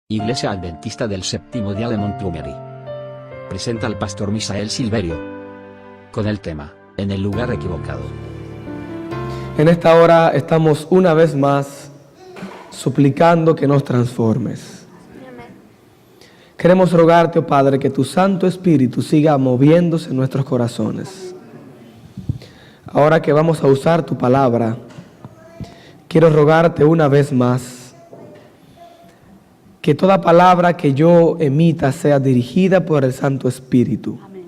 Iglesia Adventista del Séptimo Día de Montgomery. Presenta al pastor Misael Silverio. Con el tema, En el lugar equivocado. En esta hora estamos una vez más suplicando que nos transformes. Queremos rogarte, oh Padre, que tu Santo Espíritu siga moviéndose en nuestros corazones. Ahora que vamos a usar tu palabra, quiero rogarte una vez más que toda palabra que yo emita sea dirigida por el Santo Espíritu. Amén.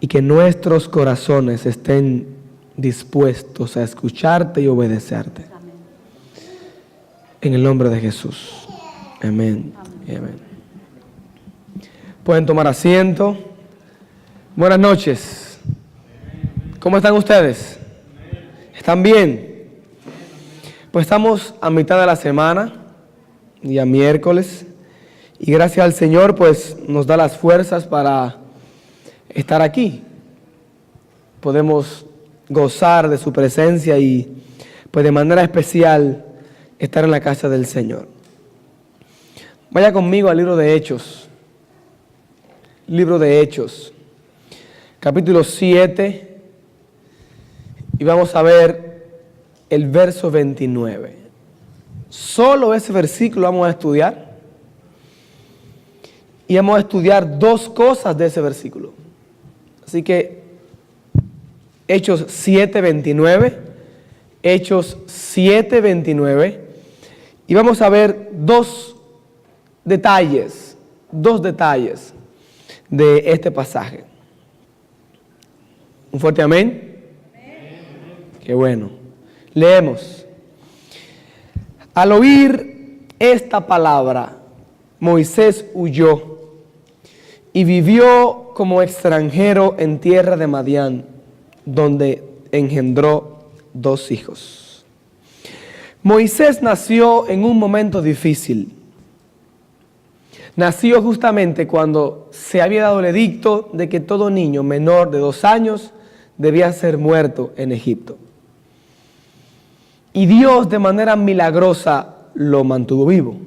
Y que nuestros corazones estén dispuestos a escucharte y obedecerte. Amén. En el nombre de Jesús. Amén. Amén. Amén. Pueden tomar asiento. Buenas noches. ¿Cómo están ustedes? ¿Están bien? Pues estamos a mitad de la semana, día miércoles, y gracias al Señor pues nos da las fuerzas para estar aquí. Podemos gozar de su presencia y pues de manera especial estar en la casa del Señor. Vaya conmigo al libro de Hechos. Libro de Hechos, capítulo 7, y vamos a ver el verso 29. Solo ese versículo vamos a estudiar. Y vamos a estudiar dos cosas de ese versículo. Así que Hechos 7:29. Hechos 7:29. Y vamos a ver dos detalles de este pasaje. Un fuerte amén. Qué bueno. Leemos. Al oír esta palabra, Moisés huyó y vivió como extranjero en tierra de Madián, donde engendró 2 hijos. Moisés nació en un momento difícil. Nació justamente cuando se había dado el edicto de que todo niño menor de 2 años debía ser muerto en Egipto. Y Dios de manera milagrosa lo mantuvo vivo.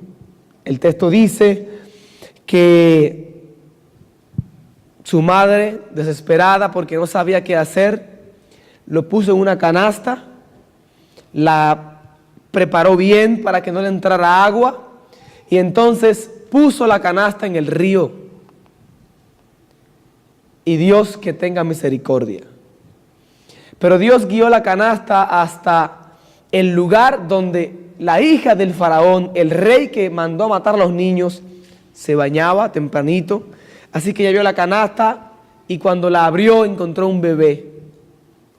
El texto dice que su madre, desesperada porque no sabía qué hacer, lo puso en una canasta, la preparó bien para que no le entrara agua y entonces puso la canasta en el río. Y Dios que tenga misericordia. Pero Dios guió la canasta hasta el lugar donde la hija del faraón, el rey que mandó a matar a los niños, se bañaba tempranito. Así que ella vio la canasta y cuando la abrió encontró un bebé,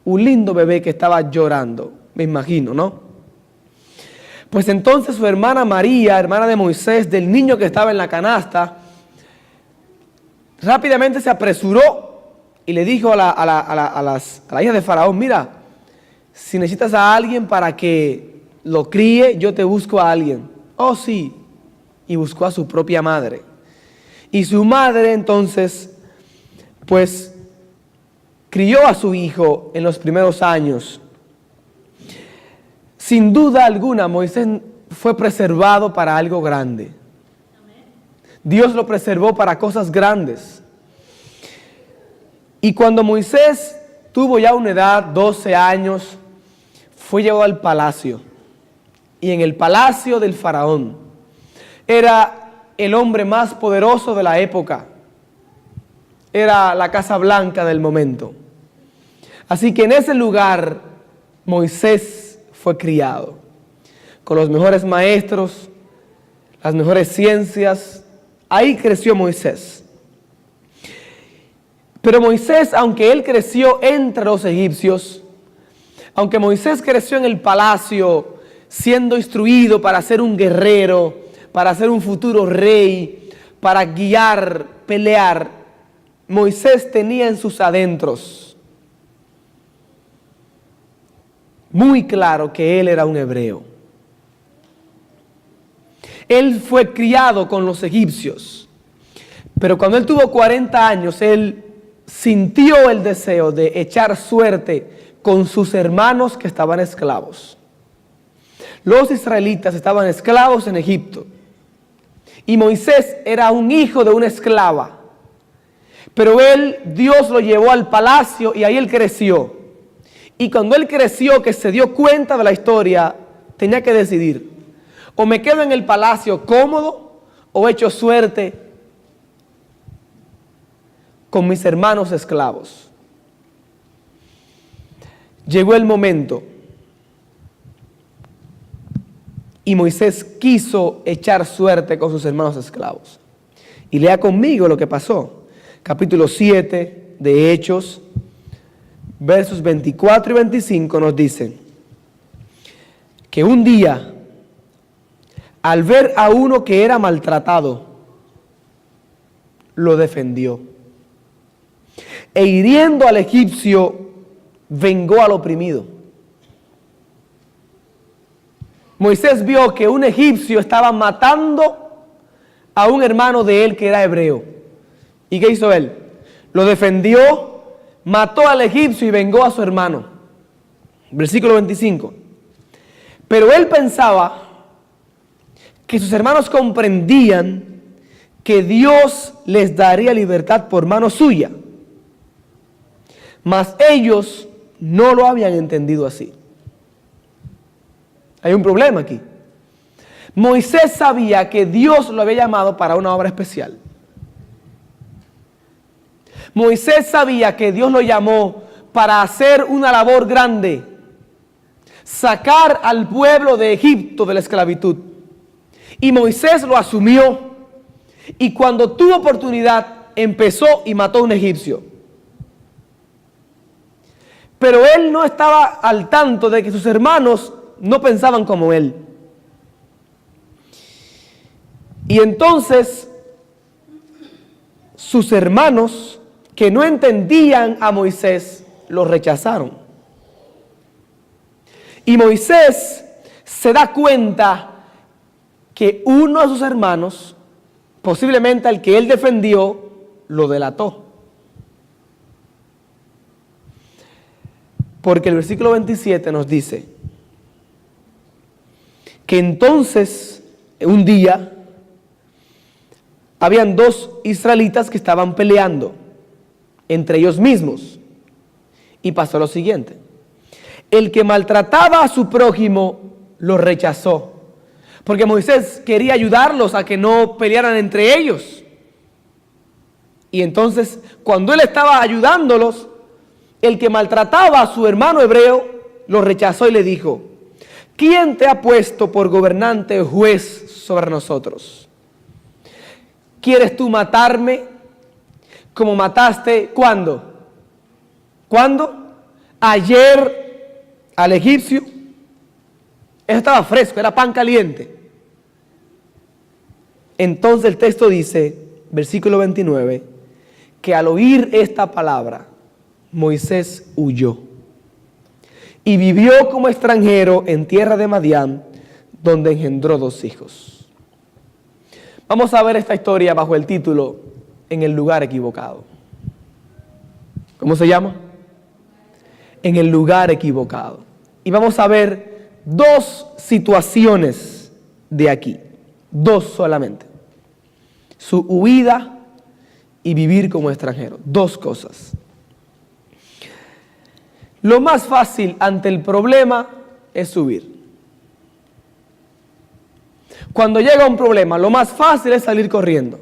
un lindo bebé que estaba llorando, me imagino, ¿no? Pues entonces su hermana María, hermana de Moisés, del niño que estaba en la canasta, rápidamente se apresuró y le dijo a la hija de faraón: mira, si necesitas a alguien para que lo críe, yo te busco a alguien. Oh, sí. Y buscó a su propia madre. Y su madre entonces, pues, crió a su hijo en los primeros años. Sin duda alguna, Moisés fue preservado para algo grande. Dios lo preservó para cosas grandes. Y cuando Moisés tuvo ya una edad, 12 años, fue llevado al palacio. Y en el palacio del faraón era el hombre más poderoso de la época. Era la Casa Blanca del momento. Así que en ese lugar Moisés fue criado. Con los mejores maestros, las mejores ciencias. Ahí creció Moisés. Pero Moisés, aunque él creció entre los egipcios, aunque Moisés creció en el palacio, siendo instruido para ser un guerrero, para ser un futuro rey, para guiar, pelear, Moisés tenía en sus adentros muy claro que él era un hebreo. Él fue criado con los egipcios, pero cuando él tuvo 40 años, él sintió el deseo de echar suerte con sus hermanos que estaban esclavos. Los israelitas estaban esclavos en Egipto Y Moisés era un hijo de una esclava. Pero Dios lo llevó al palacio y ahí él creció. Y cuando él creció, que se dio cuenta de la historia, tenía que decidir: o me quedo en el palacio cómodo, o echo suerte con mis hermanos esclavos. Llegó el momento y Moisés quiso echar suerte con sus hermanos esclavos. Y lea conmigo lo que pasó. Capítulo 7 de Hechos, versos 24 y 25 nos dicen que un día, al ver a uno que era maltratado, lo defendió. E hiriendo al egipcio, vengó al oprimido. Moisés vio que un egipcio estaba matando a un hermano de él que era hebreo. ¿Y qué hizo él? Lo defendió, mató al egipcio y vengó a su hermano. Versículo 25. Pero él pensaba que sus hermanos comprendían que Dios les daría libertad por mano suya. Mas ellos no lo habían entendido así. Hay un problema aquí. Moisés sabía que Dios lo había llamado para una obra especial. Moisés sabía que Dios lo llamó para hacer una labor grande, sacar al pueblo de Egipto de la esclavitud. Y Moisés lo asumió, y cuando tuvo oportunidad empezó y mató a un egipcio. Pero él no estaba al tanto de que sus hermanos no pensaban como él. Y entonces sus hermanos, que no entendían a Moisés, lo rechazaron. Y Moisés se da cuenta que uno de sus hermanos, posiblemente al que él defendió, lo delató. Porque el versículo 27 nos dice que entonces, un día, habían dos israelitas que estaban peleando entre ellos mismos. Y pasó lo siguiente: el que maltrataba a su prójimo lo rechazó, porque Moisés quería ayudarlos a que no pelearan entre ellos. Y entonces, cuando él estaba ayudándolos, el que maltrataba a su hermano hebreo lo rechazó y le dijo: ¿quién te ha puesto por gobernante o juez sobre nosotros? ¿Quieres tú matarme como mataste? ¿Cuándo? ¿Cuándo? Ayer al egipcio. Eso estaba fresco, era pan caliente. Entonces el texto dice, versículo 29, que al oír esta palabra, Moisés huyó y vivió como extranjero en tierra de Madián, donde engendró 2 hijos. Vamos a ver esta historia bajo el título En el lugar equivocado. ¿Cómo se llama? En el lugar equivocado. Y vamos a ver 2 situaciones de aquí, 2 solamente: su huida y vivir como extranjero. 2 cosas. Lo más fácil ante el problema es huir. Cuando llega un problema, lo más fácil es salir corriendo.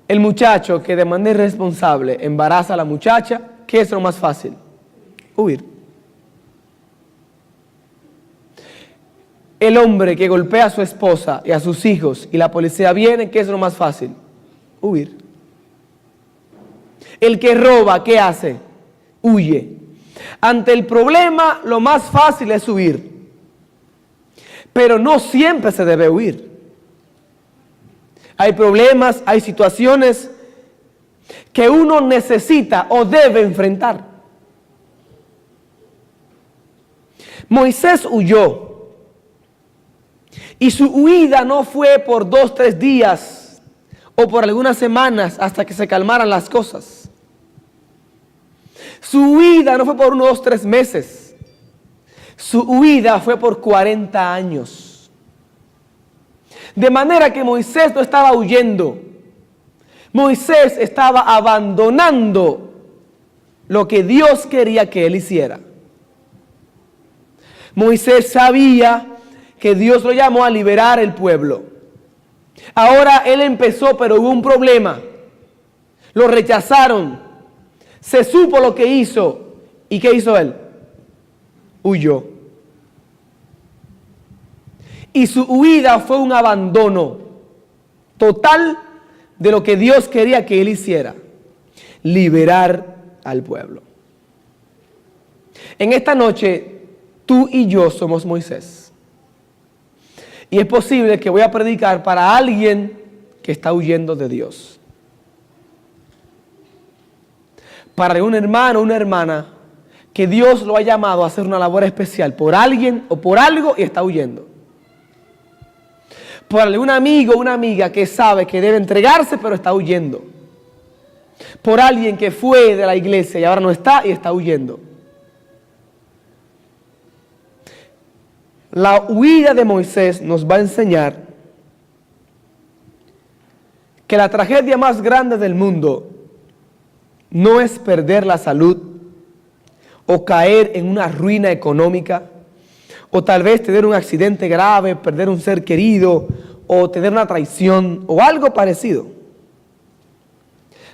El muchacho que de manera irresponsable embaraza a la muchacha, ¿qué es lo más fácil? Huir. El hombre que golpea a su esposa y a sus hijos y la policía viene, ¿qué es lo más fácil? Huir. El que roba, ¿qué hace? Huye. Ante el problema, lo más fácil es huir. Pero no siempre se debe huir. Hay problemas, hay situaciones que uno necesita o debe enfrentar. Moisés huyó. Y su huida no fue por 2, 3 días o por algunas semanas hasta que se calmaran las cosas. Su huida no fue por 1, 2, 3 meses. Su huida fue por 40 años. De manera que Moisés no estaba huyendo. Moisés estaba abandonando lo que Dios quería que él hiciera. Moisés sabía que Dios lo llamó a liberar el pueblo. Ahora él empezó, pero hubo un problema. Lo rechazaron. Se supo lo que hizo. ¿Y qué hizo él? Huyó. Y su huida fue un abandono total de lo que Dios quería que él hiciera. Liberar al pueblo. En esta noche, tú y yo somos Moisés. Y es posible que voy a predicar para alguien que está huyendo de Dios. Para un hermano o una hermana que Dios lo ha llamado a hacer una labor especial por alguien o por algo y está huyendo. Por algún amigo o una amiga que sabe que debe entregarse pero está huyendo. Por alguien que fue de la iglesia y ahora no está y está huyendo. La huida de Moisés nos va a enseñar que la tragedia más grande del mundo no es perder la salud o caer en una ruina económica o tal vez tener un accidente grave, perder un ser querido o tener una traición o algo parecido.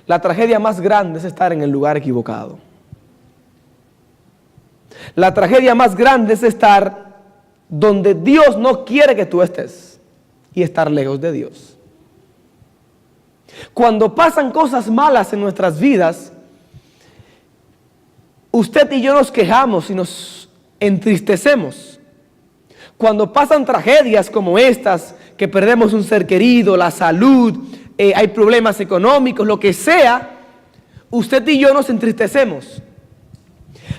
La tragedia más grande es estar en el lugar equivocado. La tragedia más grande es estar donde Dios no quiere que tú estés y estar lejos de Dios. Cuando pasan cosas malas en nuestras vidas, usted y yo nos quejamos y nos entristecemos. Cuando pasan tragedias como estas, que perdemos un ser querido, la salud, hay problemas económicos, lo que sea, usted y yo nos entristecemos.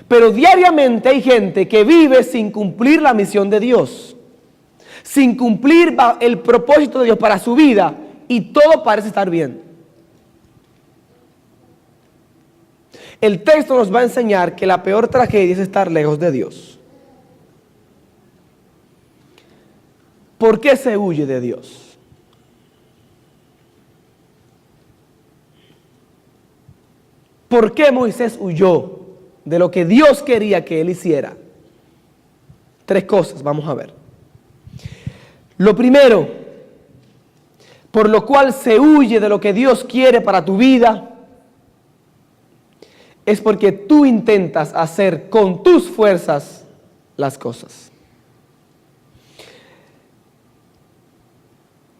Pero diariamente hay gente que vive sin cumplir la misión de Dios, sin cumplir el propósito de Dios para su vida, y todo parece estar bien. El texto nos va a enseñar que la peor tragedia es estar lejos de Dios. ¿Por qué se huye de Dios? ¿Por qué Moisés huyó de lo que Dios quería que él hiciera? Tres cosas vamos a ver. Lo primero, por lo cual se huye de lo que Dios quiere para tu vida, es porque tú intentas hacer con tus fuerzas las cosas.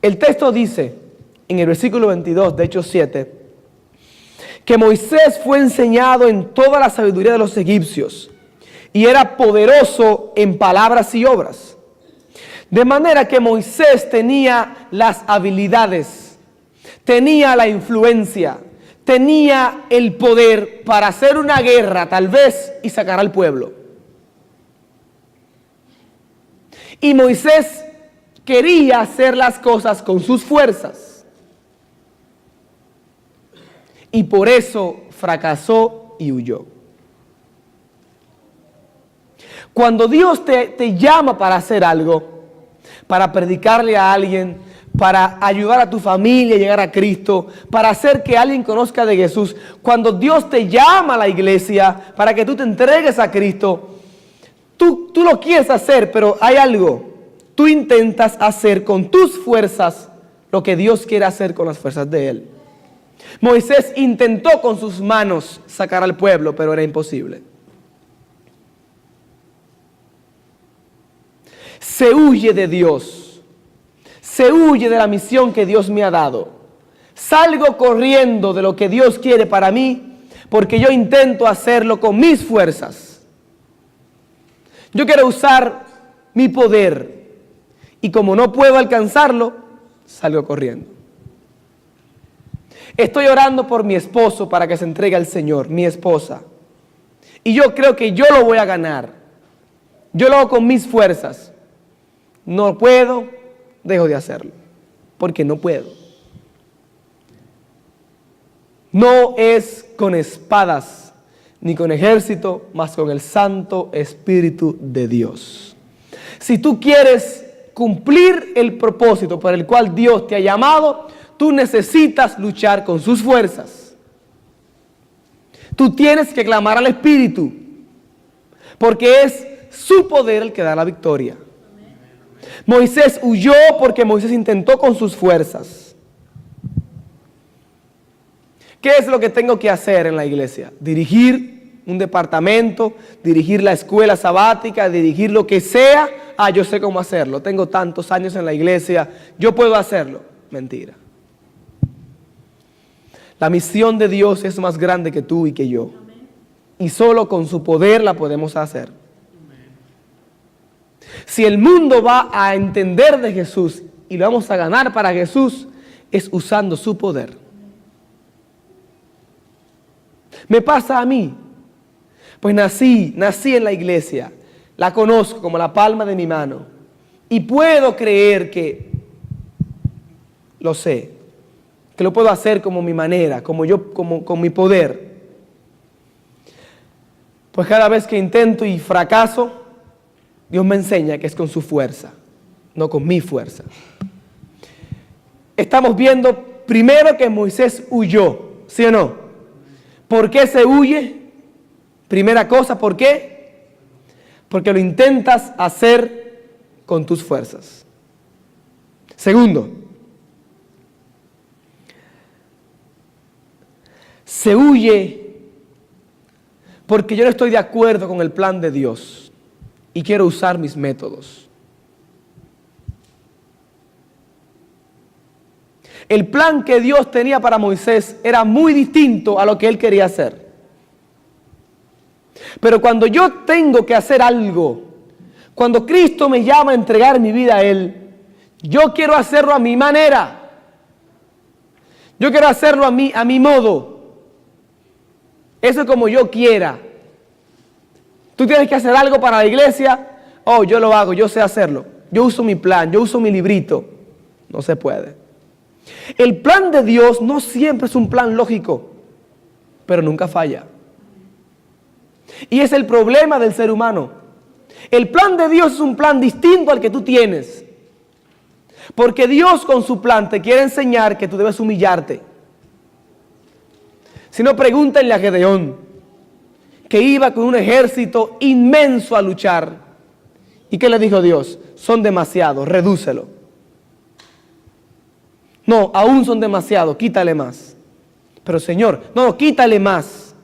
El texto dice, en el versículo 22 de Hechos 7, que Moisés fue enseñado en toda la sabiduría de los egipcios y era poderoso en palabras y obras. De manera que Moisés tenía las habilidades, tenía la influencia, tenía el poder para hacer una guerra tal vez y sacar al pueblo. Y Moisés quería hacer las cosas con sus fuerzas. Y por eso fracasó y huyó. Cuando Dios te llama para hacer algo, para predicarle a alguien, para ayudar a tu familia a llegar a Cristo, para hacer que alguien conozca de Jesús, cuando Dios te llama a la iglesia para que tú te entregues a Cristo, tú lo quieres hacer, pero hay algo. Tú intentas hacer con tus fuerzas lo que Dios quiere hacer con las fuerzas de Él. Moisés intentó con sus manos sacar al pueblo, pero era imposible. Se huye de Dios. Se huye de la misión que Dios me ha dado. Salgo corriendo de lo que Dios quiere para mí, porque yo intento hacerlo con mis fuerzas. Yo quiero usar mi poder. Y como no puedo alcanzarlo, salgo corriendo. Estoy orando por mi esposo para que se entregue al Señor, mi esposa. Y yo creo que yo lo voy a ganar. Yo lo hago con mis fuerzas. No puedo, dejo de hacerlo. Porque no puedo. No es con espadas, ni con ejército, mas con el Santo Espíritu de Dios. Si tú quieres cumplir el propósito por el cual Dios te ha llamado, tú necesitas luchar con sus fuerzas. Tú tienes que clamar al Espíritu, porque es su poder el que da la victoria. Moisés huyó porque Moisés intentó con sus fuerzas. ¿Qué es lo que tengo que hacer en la iglesia? Dirigir un departamento, dirigir la escuela sabática, dirigir lo que sea. Yo sé cómo hacerlo, tengo tantos años en la iglesia, yo puedo hacerlo. Mentira. La misión de Dios es más grande que tú y que yo. Y solo con su poder la podemos hacer. Si el mundo va a entender de Jesús y lo vamos a ganar para Jesús, es usando su poder. Me pasa a mí. Pues nací en la iglesia. La conozco como la palma de mi mano. Y puedo creer que lo sé. Que lo puedo hacer como mi manera, con mi poder. Pues cada vez que intento y fracaso, Dios me enseña que es con su fuerza, no con mi fuerza. Estamos viendo primero que Moisés huyó, ¿sí o no? ¿Por qué se huye? Primera cosa, ¿por qué? Porque lo intentas hacer con tus fuerzas. Segundo, se huye porque yo no estoy de acuerdo con el plan de Dios y quiero usar mis métodos. El plan que Dios tenía para Moisés era muy distinto a lo que él quería hacer. Pero cuando yo tengo que hacer algo, cuando Cristo me llama a entregar mi vida a Él, yo quiero hacerlo a mi manera. Yo quiero hacerlo a mi modo. Eso es como yo quiera. Tú tienes que hacer algo para la iglesia. Yo lo hago, yo sé hacerlo. Yo uso mi plan, yo uso mi librito. No se puede. El plan de Dios no siempre es un plan lógico, pero nunca falla. Y es el problema del ser humano. El plan de Dios es un plan distinto al que tú tienes. Porque Dios con su plan te quiere enseñar que tú debes humillarte. Si no, pregúntenle a Gedeón, que iba con un ejército inmenso a luchar. ¿Y qué le dijo Dios? Son demasiados, redúcelo. No, aún son demasiados, quítale más. Pero Señor, no, quítale más.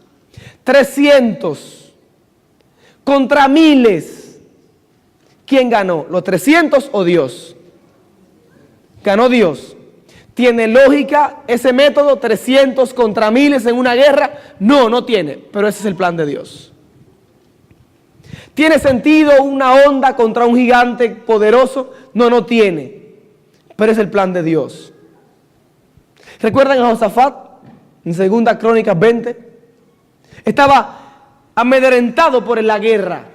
300 contra miles. ¿Quién ganó? ¿Los 300 o Dios? Ganó Dios. ¿Tiene lógica ese método, 300 contra miles en una guerra? No, no tiene, pero ese es el plan de Dios. ¿Tiene sentido una onda contra un gigante poderoso? No, no tiene, pero es el plan de Dios. ¿Recuerdan a Josafat en 2 Crónicas 20? Estaba amedrentado por la guerra.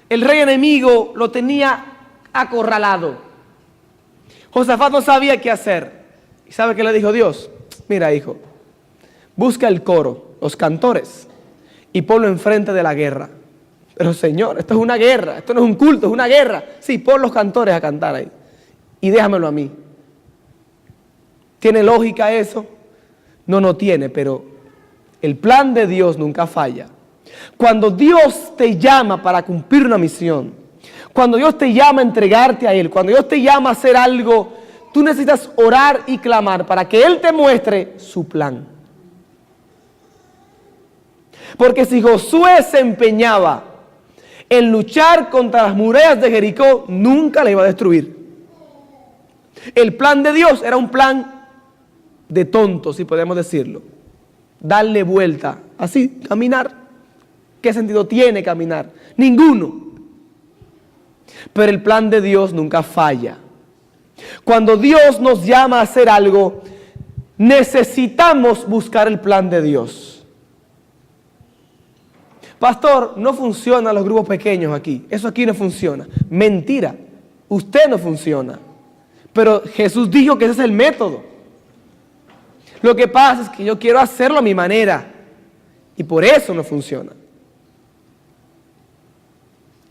El rey enemigo lo tenía acorralado. Josafat no sabía qué hacer. ¿Y sabe qué le dijo Dios? Mira, hijo, busca el coro, los cantores, y ponlo enfrente de la guerra. Pero Señor, esto es una guerra, esto no es un culto, es una guerra. Sí, pon los cantores a cantar ahí y déjamelo a mí. ¿Tiene lógica eso? No, no tiene, pero el plan de Dios nunca falla. Cuando Dios te llama para cumplir una misión, cuando Dios te llama a entregarte a Él, cuando Dios te llama a hacer algo, tú necesitas orar y clamar para que Él te muestre su plan. Porque si Josué se empeñaba en luchar contra las murallas de Jericó, nunca la iba a destruir. El plan de Dios era un plan de tonto, si podemos decirlo. Darle vuelta, así, caminar. ¿Qué sentido tiene caminar? Ninguno. Pero el plan de Dios nunca falla. Cuando Dios nos llama a hacer algo, necesitamos buscar el plan de Dios. Pastor, no funcionan los grupos pequeños aquí. Eso aquí no funciona. Mentira. Usted no funciona. Pero Jesús dijo que ese es el método. Lo que pasa es que yo quiero hacerlo a mi manera. Y por eso no funciona.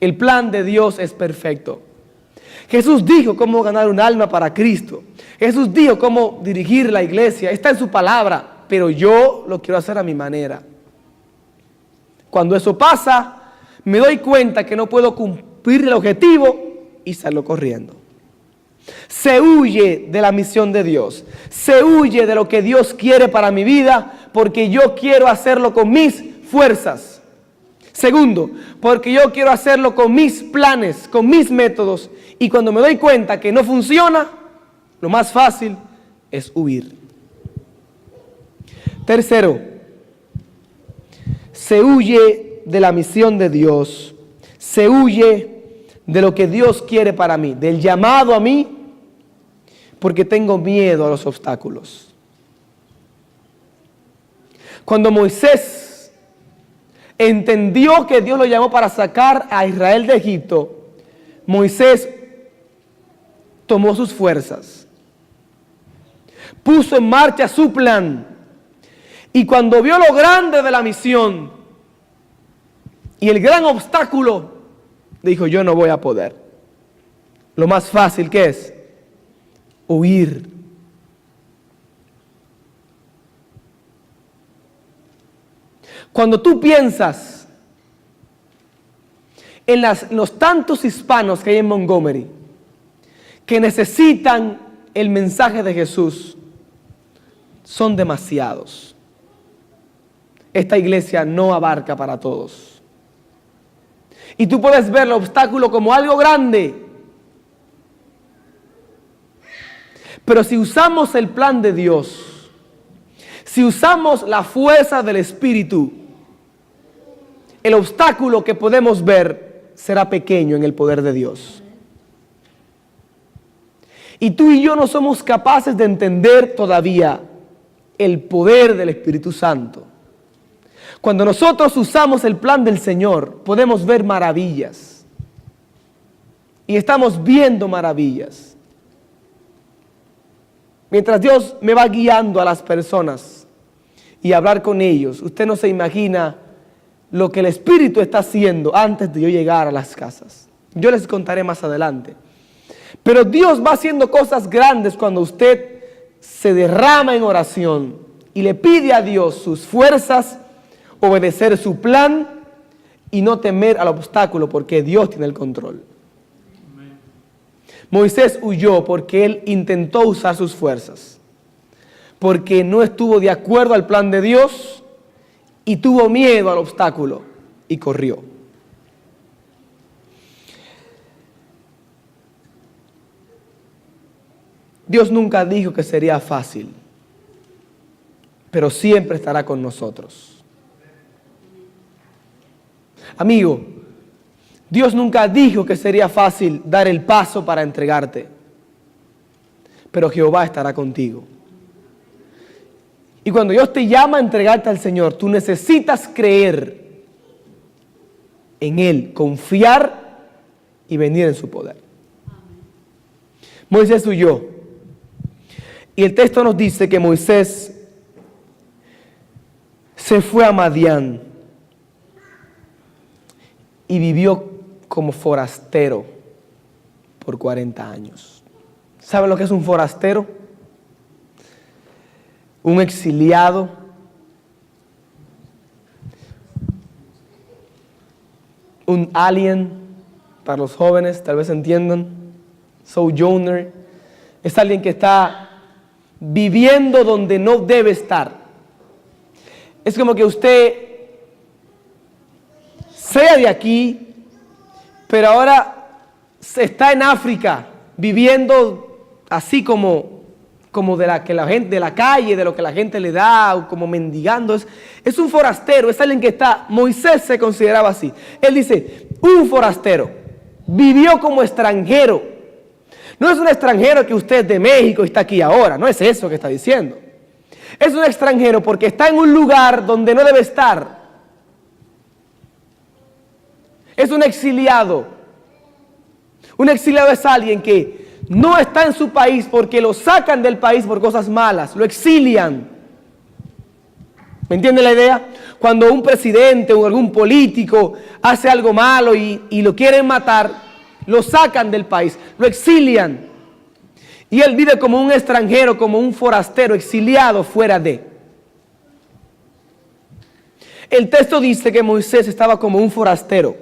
El plan de Dios es perfecto. Jesús dijo cómo ganar un alma para Cristo. Jesús dijo cómo dirigir la iglesia. Está en su palabra, pero yo lo quiero hacer a mi manera. Cuando eso pasa, me doy cuenta que no puedo cumplir el objetivo y salgo corriendo. Se huye de la misión de Dios. Se huye de lo que Dios quiere para mi vida porque yo quiero hacerlo con mis fuerzas. Segundo, porque yo quiero hacerlo con mis planes, con mis métodos. Y cuando me doy cuenta que no funciona, lo más fácil es huir. Tercero, se huye de la misión de Dios. Se huye de lo que Dios quiere para mí, del llamado a mí, porque tengo miedo a los obstáculos. Cuando Moisés entendió que Dios lo llamó para sacar a Israel de Egipto, Moisés tomó sus fuerzas, puso en marcha su plan, y cuando vio lo grande de la misión y el gran obstáculo, dijo: yo no voy a poder. Lo más fácil que es huir. Cuando tú piensas en los tantos hispanos que hay en Montgomery que necesitan el mensaje de Jesús, son demasiados. Esta iglesia no abarca para todos. Y tú puedes ver el obstáculo como algo grande. Pero si usamos el plan de Dios, si usamos la fuerza del Espíritu, el obstáculo que podemos ver será pequeño en el poder de Dios. Y tú y yo no somos capaces de entender todavía el poder del Espíritu Santo. Cuando nosotros usamos el plan del Señor, podemos ver maravillas. Y estamos viendo maravillas. Mientras Dios me va guiando a las personas y hablar con ellos, usted no se imagina lo que el Espíritu está haciendo antes de yo llegar a las casas. Yo les contaré más adelante. Pero Dios va haciendo cosas grandes cuando usted se derrama en oración y le pide a Dios sus fuerzas, obedecer su plan y no temer al obstáculo porque Dios tiene el control. Moisés huyó porque él intentó usar sus fuerzas, porque no estuvo de acuerdo al plan de Dios y tuvo miedo al obstáculo y corrió. Dios nunca dijo que sería fácil, pero siempre estará con nosotros. Amigo, Dios nunca dijo que sería fácil dar el paso para entregarte, pero Jehová estará contigo. Y cuando Dios te llama a entregarte al Señor, tú necesitas creer en Él, confiar y venir en su poder. Moisés huyó. Y el texto nos dice que Moisés se fue a Madián y vivió como forastero por 40 años. ¿Saben lo que es un forastero? Un exiliado. Un alien, para los jóvenes, tal vez entiendan. Sojourner. Es alguien que está viviendo donde no debe estar. Es como que usted sea de aquí, pero ahora está en África, viviendo así como de la gente, de la calle, de lo que la gente le da, o como mendigando. Es un forastero, es alguien que está. Moisés se consideraba así. Él dice, un forastero, vivió como extranjero. No es un extranjero que usted es de México y está aquí ahora, no es eso que está diciendo. Es un extranjero porque está en un lugar donde no debe estar. Es un exiliado. Un exiliado es alguien que no está en su país porque lo sacan del país por cosas malas, lo exilian. ¿Me entiende la idea? Cuando un presidente o algún político hace algo malo y lo quieren matar, lo sacan del país, lo exilian. Y él vive como un extranjero, como un forastero, exiliado fuera de. El texto dice que Moisés estaba como un forastero.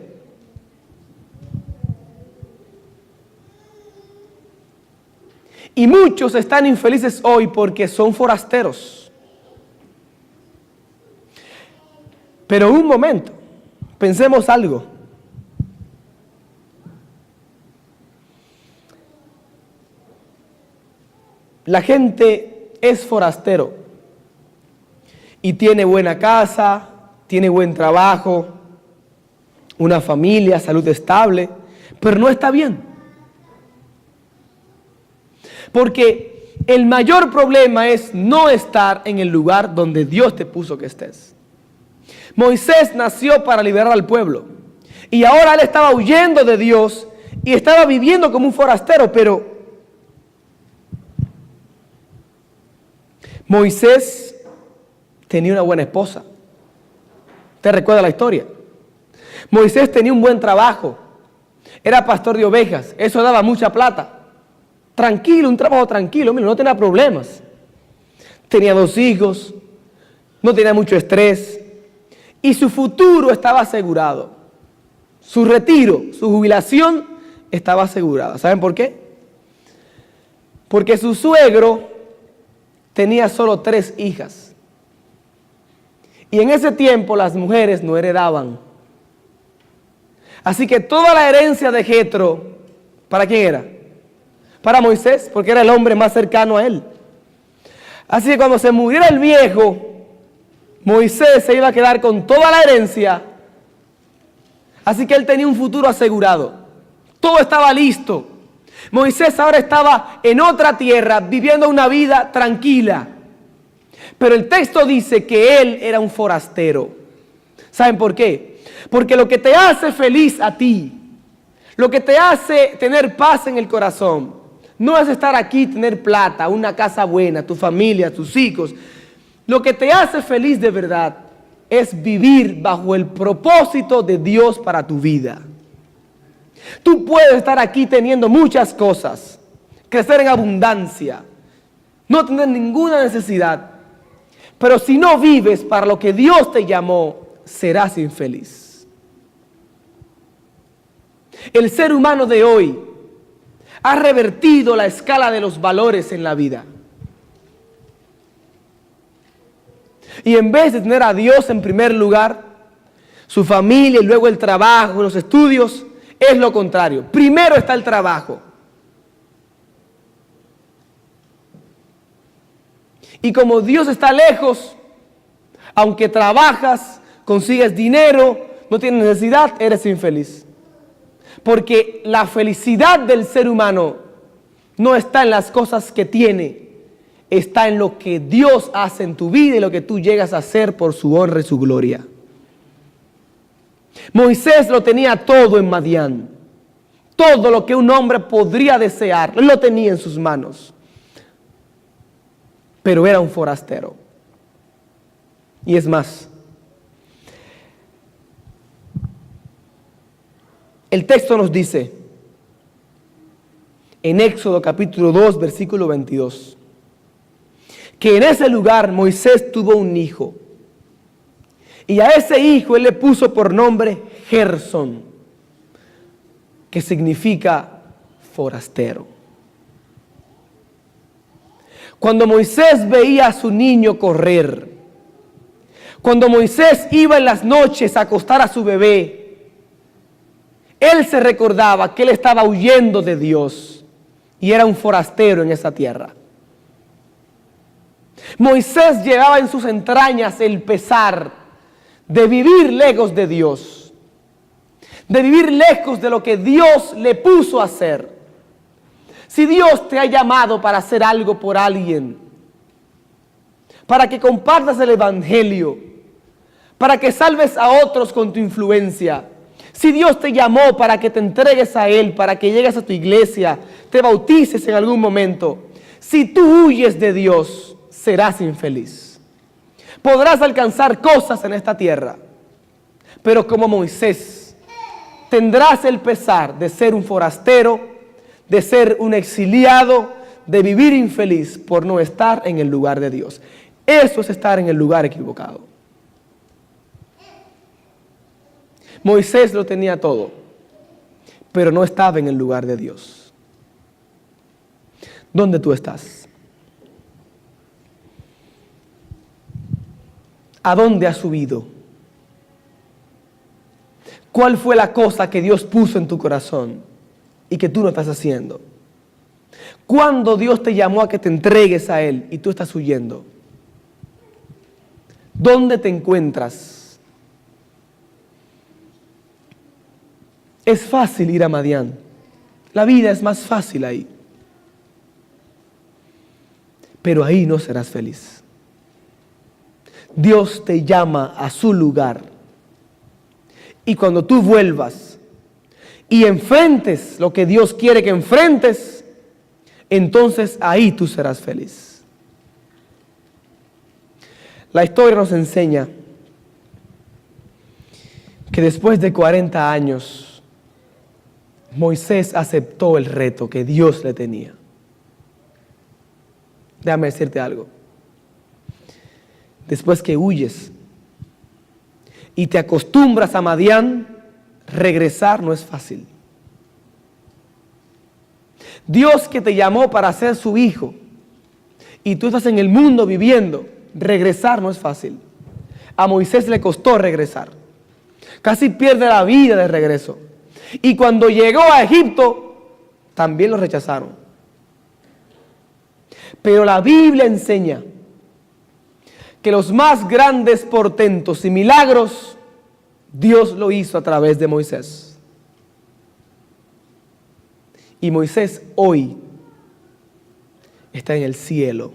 Y muchos están infelices hoy porque son forasteros. Pero un momento, pensemos algo. La gente es forastero y tiene buena casa, tiene buen trabajo, una familia, salud estable, pero no está bien. Porque el mayor problema es no estar en el lugar donde Dios te puso que estés. Moisés nació para liberar al pueblo y ahora él estaba huyendo de Dios y estaba viviendo como un forastero, pero Moisés tenía una buena esposa. ¿Te recuerda la historia? Moisés tenía un buen trabajo. Era pastor de ovejas. Eso daba mucha plata. Tranquilo, un trabajo tranquilo. Mira, no tenía problemas. Tenía 2 hijos. No tenía mucho estrés. Y su futuro estaba asegurado. Su retiro, su jubilación estaba asegurada. ¿Saben por qué? Porque su suegro tenía solo 3 hijas. Y en ese tiempo las mujeres no heredaban. Así que toda la herencia de Jetro, ¿para quién era? Para Moisés, porque era el hombre más cercano a él. Así que cuando se muriera el viejo, Moisés se iba a quedar con toda la herencia. Así que él tenía un futuro asegurado. Todo estaba listo. Moisés ahora estaba en otra tierra, viviendo una vida tranquila. Pero el texto dice que él era un forastero. ¿Saben por qué? Porque lo que te hace feliz a ti, lo que te hace tener paz en el corazón, no es estar aquí, tener plata, una casa buena, tu familia, tus hijos. Lo que te hace feliz de verdad es vivir bajo el propósito de Dios para tu vida. Tú puedes estar aquí teniendo muchas cosas, crecer en abundancia, no tener ninguna necesidad, pero si no vives para lo que Dios te llamó, serás infeliz. El ser humano de hoy ha revertido la escala de los valores en la vida. Y en vez de tener a Dios en primer lugar, su familia y luego el trabajo, los estudios, es lo contrario. Primero está el trabajo. Y como Dios está lejos, aunque trabajas, consigues dinero, no tienes necesidad, eres infeliz. Porque la felicidad del ser humano no está en las cosas que tiene, está en lo que Dios hace en tu vida y lo que tú llegas a hacer por su honra y su gloria. Moisés lo tenía todo en Madián. Todo lo que un hombre podría desear, él lo tenía en sus manos. Pero era un forastero. Y es más, el texto nos dice, en Éxodo capítulo 2, versículo 22, que en ese lugar Moisés tuvo un hijo. Y a ese hijo él le puso por nombre Gersón, que significa forastero. Cuando Moisés veía a su niño correr, cuando Moisés iba en las noches a acostar a su bebé, él se recordaba que él estaba huyendo de Dios y era un forastero en esa tierra. Moisés llevaba en sus entrañas el pesar de vivir lejos de Dios, de vivir lejos de lo que Dios le puso a hacer. Si Dios te ha llamado para hacer algo por alguien, para que compartas el evangelio, para que salves a otros con tu influencia, si Dios te llamó para que te entregues a Él, para que llegues a tu iglesia, te bautices en algún momento, si tú huyes de Dios, serás infeliz. Podrás alcanzar cosas en esta tierra, pero como Moisés, tendrás el pesar de ser un forastero, de ser un exiliado, de vivir infeliz por no estar en el lugar de Dios. Eso es estar en el lugar equivocado. Moisés lo tenía todo, pero no estaba en el lugar de Dios. ¿Dónde tú estás? ¿A dónde has subido? ¿Cuál fue la cosa que Dios puso en tu corazón y que tú no estás haciendo? ¿Cuándo Dios te llamó a que te entregues a Él y tú estás huyendo? ¿Dónde te encuentras? Es fácil ir a Madián. La vida es más fácil ahí. Pero ahí no serás feliz. Dios te llama a su lugar. Y cuando tú vuelvas y enfrentes lo que Dios quiere que enfrentes, entonces ahí tú serás feliz. La historia nos enseña que después de 40 años, Moisés aceptó el reto que Dios le tenía. Déjame decirte algo. Después que huyes y te acostumbras a Madián, regresar no es fácil. Dios que te llamó para ser su hijo y tú estás en el mundo viviendo, regresar no es fácil. A Moisés le costó regresar. Casi pierde la vida de regreso. Y cuando llegó a Egipto, también lo rechazaron. Pero la Biblia enseña que los más grandes portentos y milagros, Dios lo hizo a través de Moisés. Y Moisés hoy está en el cielo,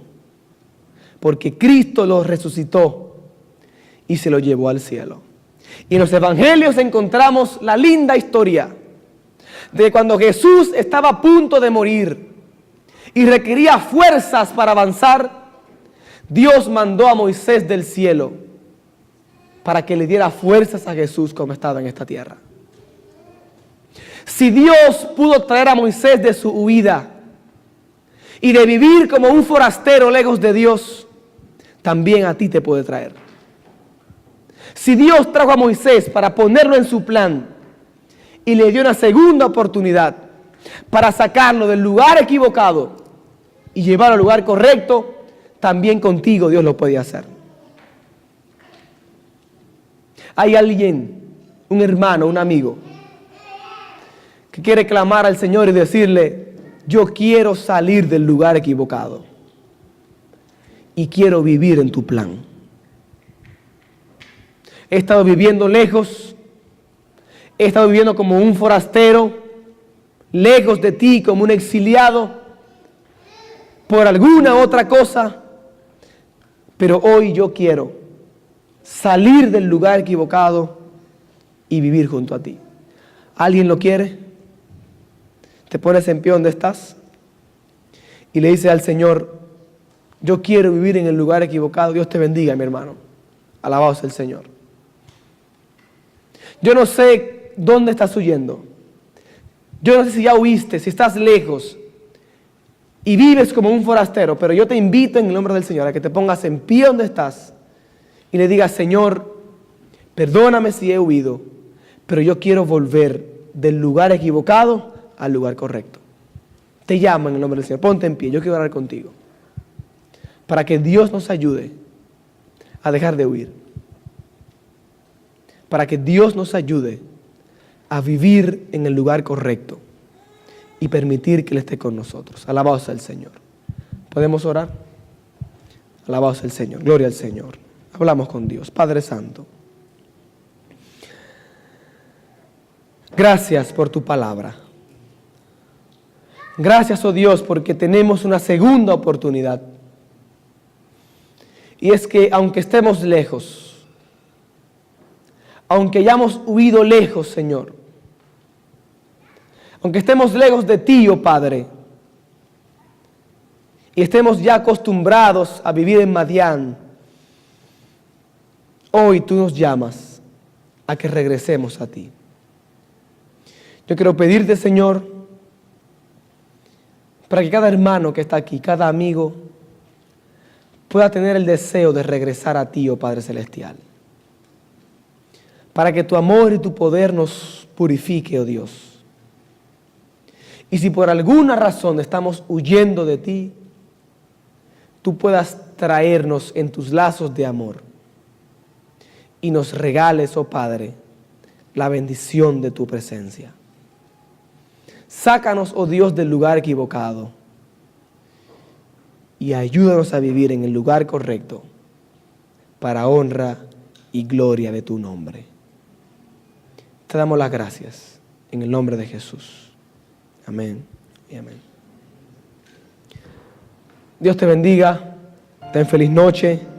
porque Cristo lo resucitó y se lo llevó al cielo. Y en los evangelios encontramos la linda historia de cuando Jesús estaba a punto de morir y requería fuerzas para avanzar. Dios mandó a Moisés del cielo para que le diera fuerzas a Jesús como estaba en esta tierra. Si Dios pudo traer a Moisés de su huida y de vivir como un forastero lejos de Dios, también a ti te puede traer. Si Dios trajo a Moisés para ponerlo en su plan y le dio una segunda oportunidad para sacarlo del lugar equivocado y llevarlo al lugar correcto, también contigo Dios lo puede hacer. Hay alguien, un hermano, un amigo, que quiere clamar al Señor y decirle: yo quiero salir del lugar equivocado y quiero vivir en tu plan. He estado viviendo lejos, he estado viviendo como un forastero, lejos de ti, como un exiliado, por alguna otra cosa, pero hoy yo quiero salir del lugar equivocado y vivir junto a ti. ¿Alguien lo quiere? Te pones en pie donde estás y le dices al Señor: yo quiero vivir en el lugar equivocado. Dios te bendiga, mi hermano. Alabado sea el Señor. Yo no sé dónde estás huyendo. Yo no sé si ya huiste, si estás lejos y vives como un forastero, pero yo te invito en el nombre del Señor a que te pongas en pie donde estás y le digas: Señor, perdóname si he huido, pero yo quiero volver del lugar equivocado al lugar correcto. Te llamo en el nombre del Señor. Ponte en pie, yo quiero orar contigo para que Dios nos ayude a dejar de huir, para que Dios nos ayude a vivir en el lugar correcto y permitir que Él esté con nosotros. Alabado sea el Señor. ¿Podemos orar? Alabado sea el Señor. Gloria al Señor. Hablamos con Dios. Padre Santo, gracias por tu palabra. Gracias, oh Dios, porque tenemos una segunda oportunidad. Y es que aunque estemos lejos, aunque hayamos huido lejos, Señor, aunque estemos lejos de ti, oh Padre, y estemos ya acostumbrados a vivir en Madián, hoy tú nos llamas a que regresemos a ti. Yo quiero pedirte, Señor, para que cada hermano que está aquí, cada amigo, pueda tener el deseo de regresar a ti, oh Padre Celestial. Para que tu amor y tu poder nos purifique, oh Dios. Y si por alguna razón estamos huyendo de ti, tú puedas traernos en tus lazos de amor y nos regales, oh Padre, la bendición de tu presencia. Sácanos, oh Dios, del lugar equivocado y ayúdanos a vivir en el lugar correcto para honra y gloria de tu nombre. Te damos las gracias en el nombre de Jesús. Amén y amén. Dios te bendiga. Ten feliz noche.